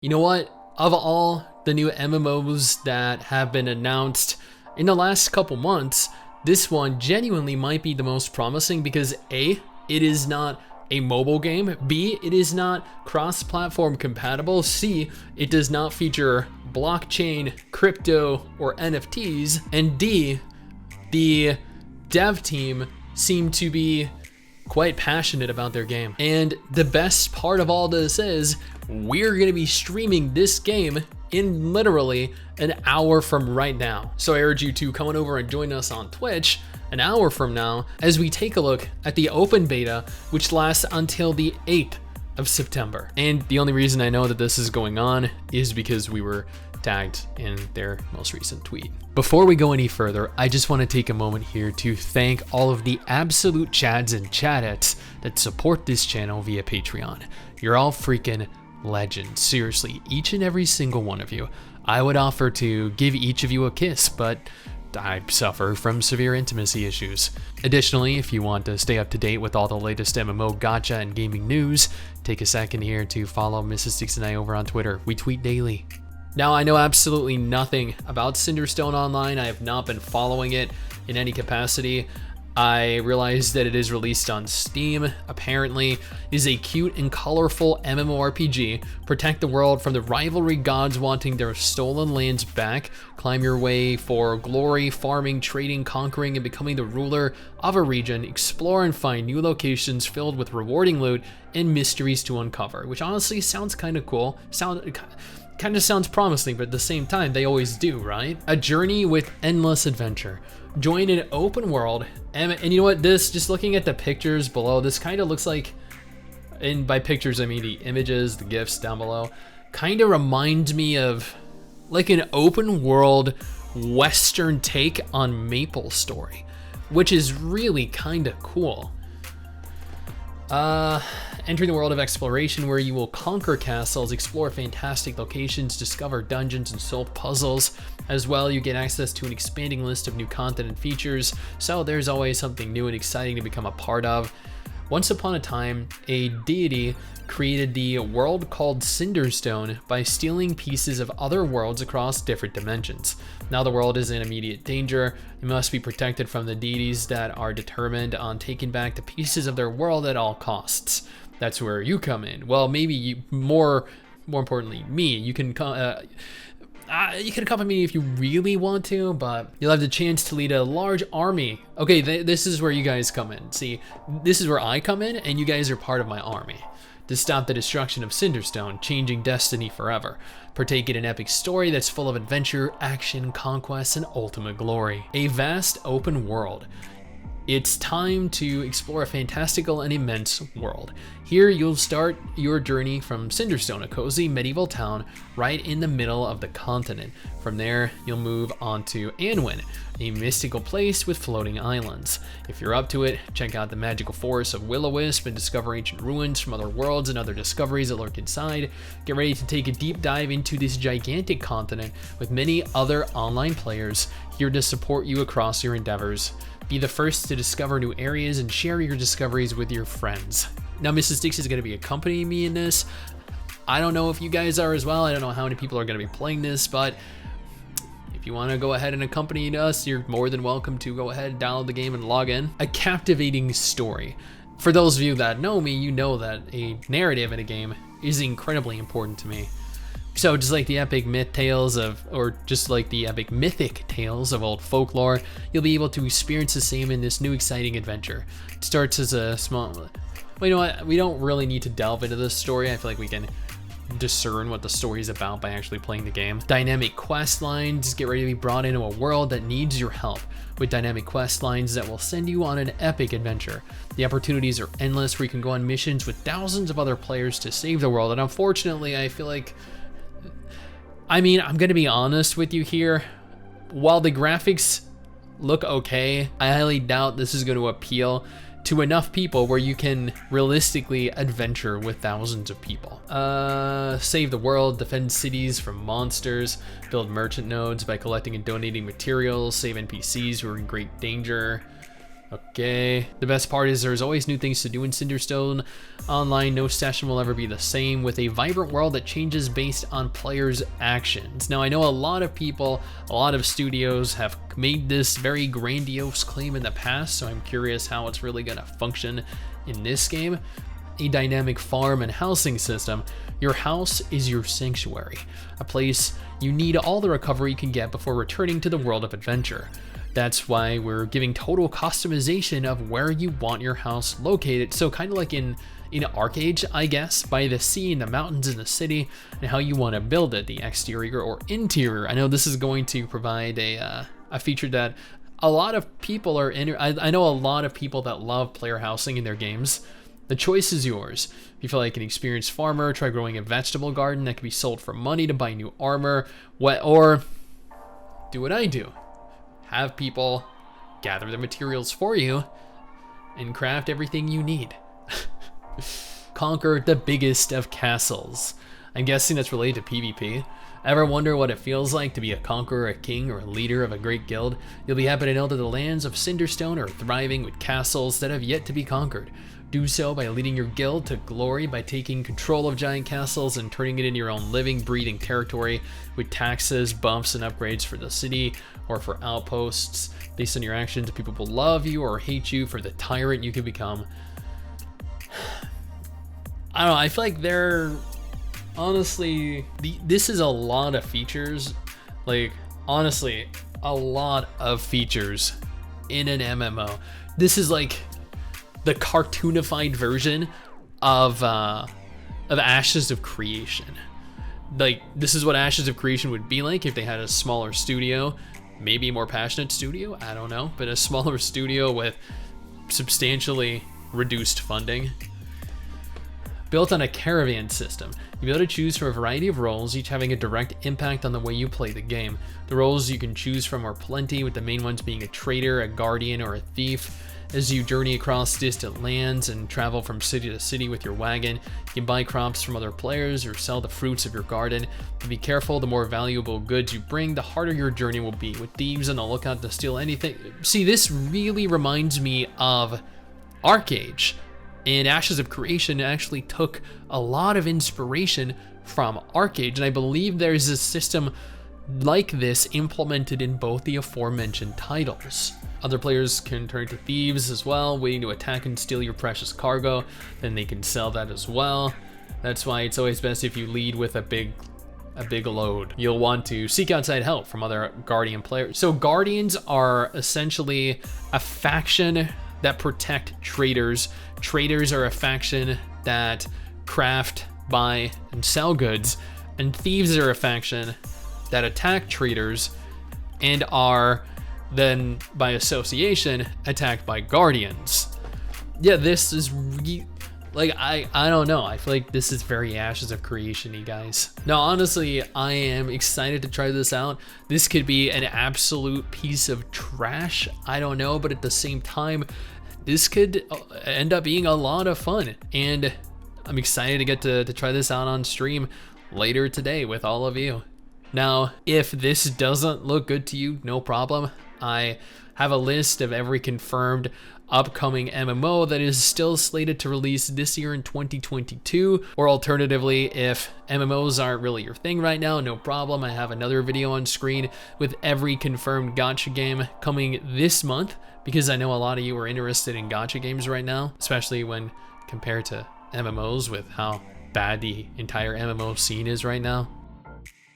You know what? Of all the new MMOs that have been announced in the last couple months, this one genuinely might be the most promising because A, it is not a mobile game, B, it is not cross-platform compatible, C, it does not feature blockchain, crypto, or NFTs, and D, the dev team seem to be quite passionate about their game. And the best part of all this is we're gonna be streaming this game in literally an hour from right now. So I urge you to come on over and join us on Twitch an hour from now as we take a look at the open beta, which lasts until the 8th of September. And the only reason I know that this is going on is because we were tagged in their most recent tweet. Before we go any further, I just want to take a moment here to thank all of the absolute chads and chadettes that support this channel via Patreon. You're all freaking legends. Seriously, each and every single one of you. I would offer to give each of you a kiss, but I suffer from severe intimacy issues. Additionally, if you want to stay up to date with all the latest MMO gacha and gaming news, take a second here to follow MRSSTIX and I over on Twitter. We tweet daily. Now, I know absolutely nothing about Cinderstone Online. I have not been following it in any capacity. I realized that it is released on Steam. Apparently, it is a cute and colorful MMORPG. Protect the world from the rivalry gods wanting their stolen lands back. Climb your way for glory, farming, trading, conquering, and becoming the ruler of a region. Explore and find new locations filled with rewarding loot and mysteries to uncover, which honestly sounds kind of cool. Kind of sounds promising, but at the same time, they always do, right? A journey with endless adventure. Join an open world, and you know what, just looking at the pictures below, this kind of looks like, and by pictures I mean the images, the GIFs down below, kind of reminds me of like an open world Western take on MapleStory, which is really kind of cool. Entering the world of exploration where you will conquer castles, explore fantastic locations, discover dungeons, and solve puzzles. As well, you get access to an expanding list of new content and features, so there's always something new and exciting to become a part of. Once upon a time, a deity created the world called Cinderstone by stealing pieces of other worlds across different dimensions. Now the world is in immediate danger. It must be protected from the deities that are determined on taking back the pieces of their world at all costs. That's where you come in. Well, maybe you, more importantly, me. You can accompany me if you really want to, but you'll have the chance to lead a large army. Okay, this is where you guys come in. See, this is where I come in, and you guys are part of my army. To stop the destruction of Cinderstone, changing destiny forever. Partake in an epic story that's full of adventure, action, conquest, and ultimate glory. A vast open world. It's time to explore a fantastical and immense world. Here you'll start your journey from Cinderstone, a cozy medieval town right in the middle of the continent. From there, you'll move on to Anwin, a mystical place with floating islands. If you're up to it, check out the magical forests of Will-O-Wisp and discover ancient ruins from other worlds and other discoveries that lurk inside. Get ready to take a deep dive into this gigantic continent with many other online players here to support you across your endeavors. Be the first to discover new areas and share your discoveries with your friends. Now, MRSSTIX is going to be accompanying me in this. I don't know if you guys are as well. I don't know how many people are going to be playing this, but if you want to go ahead and accompany us, you're more than welcome to go ahead, download the game, and log in. A captivating story. For those of you that know me, you know that a narrative in a game is incredibly important to me. So just like the epic mythic tales of old folklore, you'll be able to experience the same in this new exciting adventure. It starts as a small, well, you know what, we don't really need to delve into this story. I feel like we can discern what the story is about by actually playing the game. Dynamic quest lines, get ready to be brought into a world that needs your help with dynamic quest lines that will send you on an epic adventure. The opportunities are endless where you can go on missions with thousands of other players to save the world, and unfortunately, I feel like, I'm gonna be honest with you here. While the graphics look okay, I highly doubt this is gonna appeal to enough people where you can realistically adventure with thousands of people. Save the world, defend cities from monsters, build merchant nodes by collecting and donating materials, save NPCs who are in great danger. Okay, the best part is there's always new things to do in Cinderstone Online. No session will ever be the same, with a vibrant world that changes based on players' actions. Now, I know a lot of people, a lot of studios have made this very grandiose claim in the past, so I'm curious how it's really gonna function in this game. A dynamic farm and housing system. Your house is your sanctuary, a place you need all the recovery you can get before returning to the world of adventure. That's why we're giving total customization of where you want your house located. So kind of like in Arcade, I guess, by the sea and the mountains in the city, and how you want to build it, the exterior or interior. I know this is going to provide a feature that a lot of people are in. I know a lot of people that love player housing in their games. The choice is yours. If you feel like an experienced farmer, try growing a vegetable garden that can be sold for money to buy new armor, or do what I do. Have people gather the materials for you and craft everything you need. Conquer the biggest of castles. I'm guessing that's related to PvP. Ever wonder what it feels like to be a conqueror, a king, or a leader of a great guild? You'll be happy to know that the lands of Cinderstone are thriving with castles that have yet to be conquered. Do so by leading your guild to glory by taking control of giant castles and turning it into your own living, breathing territory with taxes, buffs, and upgrades for the city or for outposts. Based on your actions, people will love you or hate you for the tyrant you can become. I don't know, I feel like they're honestly, this is a lot of features. Like, honestly, a lot of features in an MMO. This is like the cartoonified version of Ashes of Creation. Like, this is what Ashes of Creation would be like if they had a smaller studio, maybe a more passionate studio, I don't know, but a smaller studio with substantially reduced funding. Built on a caravan system, you'll be able to choose from a variety of roles, each having a direct impact on the way you play the game. The roles you can choose from are plenty, with the main ones being a trader, a guardian, or a thief. As you journey across distant lands and travel from city to city with your wagon, you can buy crops from other players or sell the fruits of your garden. But be careful, the more valuable goods you bring, the harder your journey will be, with thieves on the lookout to steal anything. See, this really reminds me of Arcade. And Ashes of Creation actually took a lot of inspiration from Arcade, and I believe there's a system like this implemented in both the aforementioned titles. Other players can turn to thieves as well, waiting to attack and steal your precious cargo. Then they can sell that as well. That's why it's always best if you lead with a big load. You'll want to seek outside help from other Guardian players. So Guardians are essentially a faction that protect traders. Traders are a faction that craft, buy, and sell goods. And thieves are a faction that attack traders and are then, by association, attacked by Guardians. Yeah, this is like, I don't know. I feel like this is very Ashes of Creation-y, guys. Now, honestly, I am excited to try this out. This could be an absolute piece of trash. I don't know, but at the same time, this could end up being a lot of fun. And I'm excited to get to try this out on stream later today with all of you. Now, if this doesn't look good to you, no problem. I have a list of every confirmed upcoming MMO that is still slated to release this year in 2022, or alternatively, if MMOs aren't really your thing right now, no problem. I have another video on screen with every confirmed gacha game coming this month, because I know a lot of you are interested in gacha games right now, especially when compared to MMOs with how bad the entire MMO scene is right now.